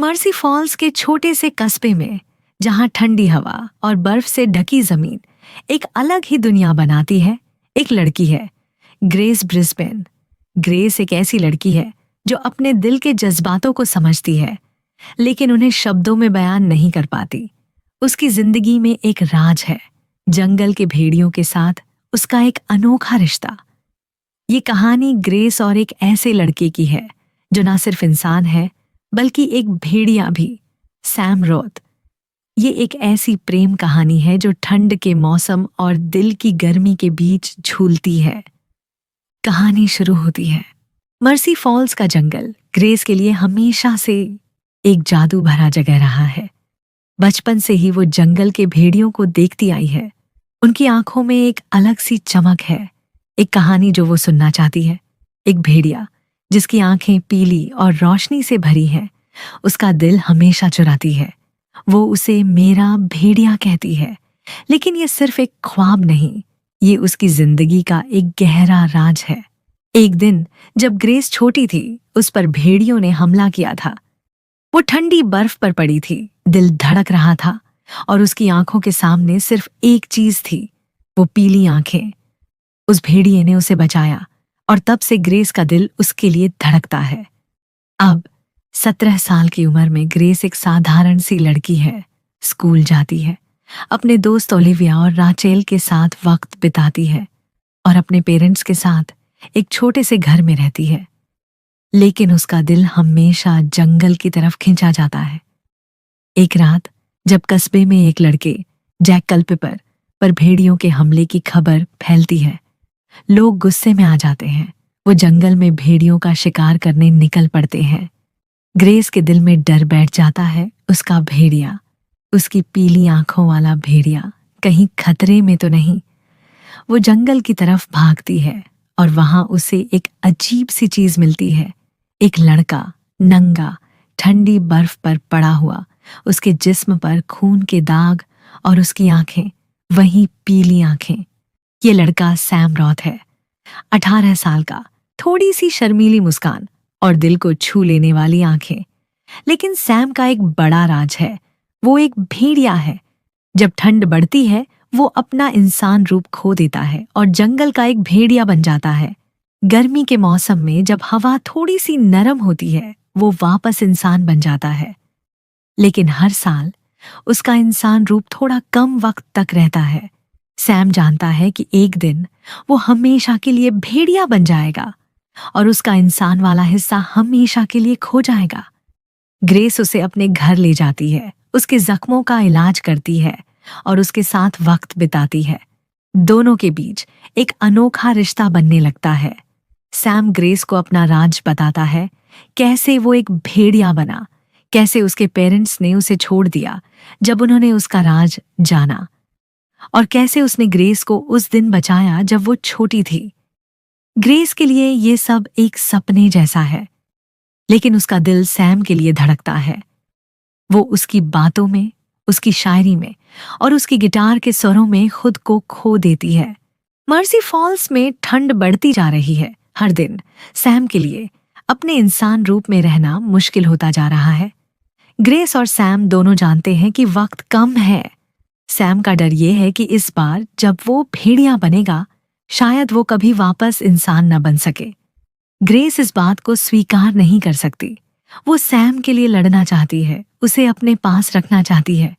Mercy false के छोटे से कस्बे में, जहां ठंडी हवा और बर्फ से ढकी जमीन एक अलग ही दुनिया बनाती है, एक लड़की है, ग्रेस ब्रिस्बेन। ग्रेस एक ऐसी लड़की है जो अपने दिल के जज्बातों को समझती है, लेकिन उन्हें शब्दों में बयान नहीं कर पाती। उसकी जिंदगी में एक राज है, जंगल के भेड़ियों के साथ उसका एक अनोखा रिश्ता। ये कहानी ग्रेस और एक ऐसे लड़के की है जो ना सिर्फ इंसान है बल्कि एक भेड़िया भी, सैम रोथ। ये एक ऐसी प्रेम कहानी है जो ठंड के मौसम और दिल की गर्मी के बीच झूलती है। कहानी शुरू होती है। मर्सी फॉल्स का जंगल ग्रेस के लिए हमेशा से एक जादू भरा जगह रहा है। बचपन से ही वो जंगल के भेड़ियों को देखती आई है। उनकी आंखों में एक अलग सी चमक है, एक कहानी जो वो सुनना चाहती है। एक भेड़िया जिसकी आंखें पीली और रोशनी से भरी हैं, उसका दिल हमेशा चुराती है। वो उसे मेरा भेड़िया कहती है, लेकिन ये सिर्फ एक ख्वाब नहीं, ये उसकी जिंदगी का एक गहरा राज है। एक दिन जब ग्रेस छोटी थी, उस पर भेड़ियों ने हमला किया था। वो ठंडी बर्फ पर पड़ी थी, दिल धड़क रहा था और उसकी आंखों के सामने सिर्फ एक चीज थी, वो पीली आंखें। उस भेड़िए ने उसे बचाया और तब से ग्रेस का दिल उसके लिए धड़कता है। अब 17 साल की उम्र में ग्रेस एक साधारण सी लड़की है, स्कूल जाती है, अपने दोस्त ओलिविया और राचेल के साथ वक्त बिताती है और अपने पेरेंट्स के साथ एक छोटे से घर में रहती है। लेकिन उसका दिल हमेशा जंगल की तरफ खींचा जाता है। एक रात जब कस्बे में एक लड़के जैक कल्पेपर पर भेड़ियों के हमले की खबर फैलती है, लोग गुस्से में आ जाते हैं। वो जंगल में भेड़ियों का शिकार करने निकल पड़ते हैं। ग्रेस के दिल में डर बैठ जाता है। उसका भेड़िया, उसकी पीली आंखों वाला भेड़िया कहीं खतरे में तो नहीं। वो जंगल की तरफ भागती है और वहां उसे एक अजीब सी चीज मिलती है। एक लड़का, नंगा, ठंडी बर्फ पर पड़ा हुआ, उसके जिस्म पर खून के दाग और उसकी आंखें, वही पीली आंखें। ये लड़का सैम रॉथ है, 18 साल का, थोड़ी सी शर्मीली मुस्कान और दिल को छू लेने वाली आंखें। लेकिन सैम का एक बड़ा राज है, वो एक भेड़िया है। जब ठंड बढ़ती है, वो अपना इंसान रूप खो देता है और जंगल का एक भेड़िया बन जाता है। गर्मी के मौसम में जब हवा थोड़ी सी नरम होती है, वो वापस इंसान बन जाता है। लेकिन हर साल उसका इंसान रूप थोड़ा कम वक्त तक रहता है। सैम जानता है कि एक दिन वो हमेशा के लिए भेड़िया बन जाएगा और उसका इंसान वाला हिस्सा हमेशा के लिए खो जाएगा। ग्रेस उसे अपने घर ले जाती है, उसके जख्मों का इलाज करती है और उसके साथ वक्त बिताती है। दोनों के बीच एक अनोखा रिश्ता बनने लगता है। सैम ग्रेस को अपना राज बताता है, कैसे वो एक भेड़िया बना, कैसे उसके पेरेंट्स ने उसे छोड़ दिया जब उन्होंने उसका राज जाना, और कैसे उसने ग्रेस को उस दिन बचाया जब वो छोटी थी। ग्रेस के लिए ये सब एक सपने जैसा है, लेकिन उसका दिल सैम के लिए धड़कता है। वो उसकी बातों में, उसकी शायरी में और उसकी गिटार के स्वरों में खुद को खो देती है। मर्सी फॉल्स में ठंड बढ़ती जा रही है। हर दिन सैम के लिए अपने इंसान रूप में रहना मुश्किल होता जा रहा है। ग्रेस और सैम दोनों जानते हैं कि वक्त कम है। सैम का डर ये है कि इस बार जब वो भेड़िया बनेगा, शायद वो कभी वापस इंसान न बन सके। ग्रेस इस बात को स्वीकार नहीं कर सकती। वो सैम के लिए लड़ना चाहती है, उसे अपने पास रखना चाहती है।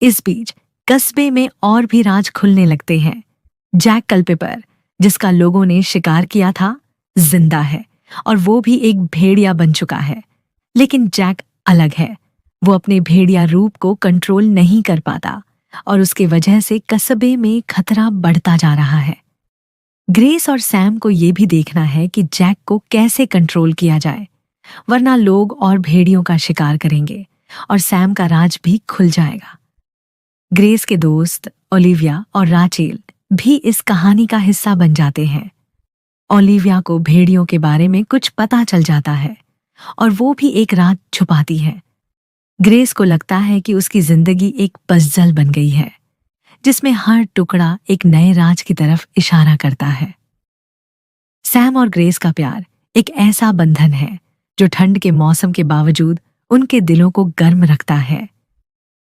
इस बीच कस्बे में और भी राज खुलने लगते हैं। जैक कल्पेपर, जिसका लोगों ने शिकार किया था, जिंदा है और वो भी एक भेड़िया बन चुका है। लेकिन जैक अलग है। वो अपने भेड़िया रूप को कंट्रोल नहीं कर पाता और उसके वजह से कस्बे में खतरा बढ़ता जा रहा है। ग्रेस और सैम को ये भी देखना है कि जैक को कैसे कंट्रोल किया जाए, वरना लोग और भेड़ियों का शिकार करेंगे और सैम का राज भी खुल जाएगा। ग्रेस के दोस्त ओलिविया और राचेल भी इस कहानी का हिस्सा बन जाते हैं। ओलिविया को भेड़ियों के बारे में कुछ पता चल जाता है और वो भी एक रात छुपाती है। ग्रेस को लगता है कि उसकी जिंदगी एक पजल बन गई है, जिसमें हर टुकड़ा एक नए राज की तरफ इशारा करता है। सैम और ग्रेस का प्यार एक ऐसा बंधन है जो ठंड के मौसम के बावजूद उनके दिलों को गर्म रखता है।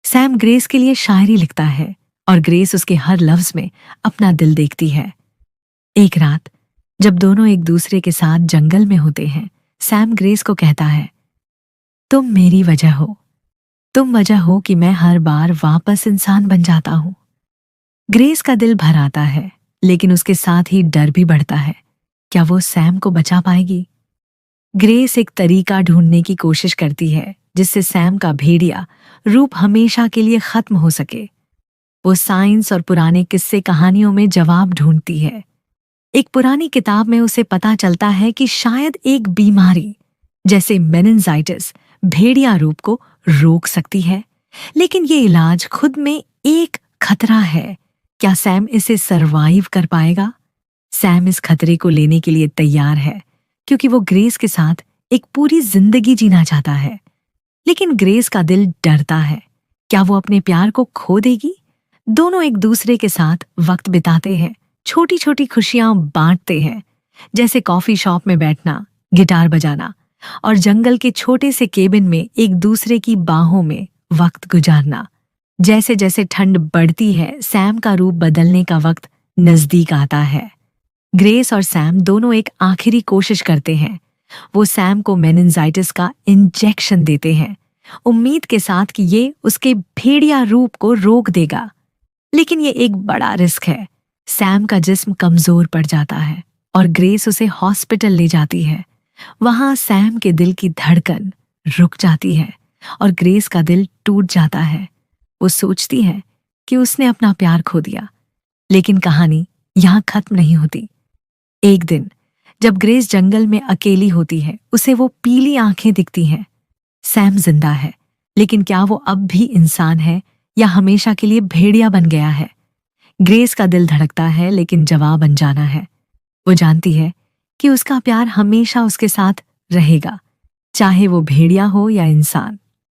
सैम ग्रेस के लिए शायरी लिखता है और ग्रेस उसके हर लफ्ज में अपना दिल देखती है। एक रात जब दोनों एक दूसरे के साथ जंगल में होते हैं, सैम ग्रेस को कहता है, तुम मेरी वजह हो, तुम वजह हो कि मैं हर बार वापस इंसान बन जाता हूं। ग्रेस का दिल भर आता है, लेकिन उसके साथ ही डर भी बढ़ता है। क्या वो सैम को बचा पाएगी? ग्रेस एक तरीका ढूंढने की कोशिश करती है जिससे सैम का भेड़िया रूप हमेशा के लिए खत्म हो सके। वो साइंस और पुराने किस्से कहानियों में जवाब ढूंढती है। एक पुरानी किताब में उसे पता चलता है कि शायद एक बीमारी जैसे मेनिंजाइटिस भेड़िया रूप को रोक सकती है, लेकिन ये इलाज खुद में एक खतरा है। क्या सैम इसे सरवाइव कर पाएगा? सैम इस खतरे को लेने के लिए तैयार है क्योंकि वो ग्रेस के साथ एक पूरी जिंदगी जीना चाहता है। लेकिन ग्रेस का दिल डरता है। क्या वो अपने प्यार को खो देगी? दोनों एक दूसरे के साथ वक्त बिताते हैं, छोटी छोटी खुशियां बांटते हैं, जैसे कॉफी शॉप में बैठना, गिटार बजाना और जंगल के छोटे से केबिन में एक दूसरे की बाहों में वक्त गुजारना। जैसे जैसे ठंड बढ़ती है, सैम का रूप बदलने का वक्त नजदीक आता है। ग्रेस और सैम दोनों एक आखिरी कोशिश करते हैं। वो सैम को मेनिंजाइटिस का इंजेक्शन देते हैं, उम्मीद के साथ कि ये उसके भेड़िया रूप को रोक देगा। लेकिन ये एक बड़ा रिस्क है। सैम का जिस्म कमजोर पड़ जाता है और ग्रेस उसे हॉस्पिटल ले जाती है। वहां सैम के दिल की धड़कन रुक जाती है और ग्रेस का दिल टूट जाता है। वो सोचती है कि उसने अपना प्यार खो दिया, लेकिन कहानी यहां खत्म नहीं होती। एक दिन जब ग्रेस जंगल में अकेली होती है, उसे वो पीली आंखें दिखती हैं। सैम जिंदा है, लेकिन क्या वो अब भी इंसान है या हमेशा के लिए भेड़िया बन गया है? ग्रेस का दिल धड़कता है, लेकिन जवाब अनजाना है। वो जानती है कि उसका प्यार हमेशा उसके साथ रहेगा, चाहे वो भेड़िया हो या इंसान।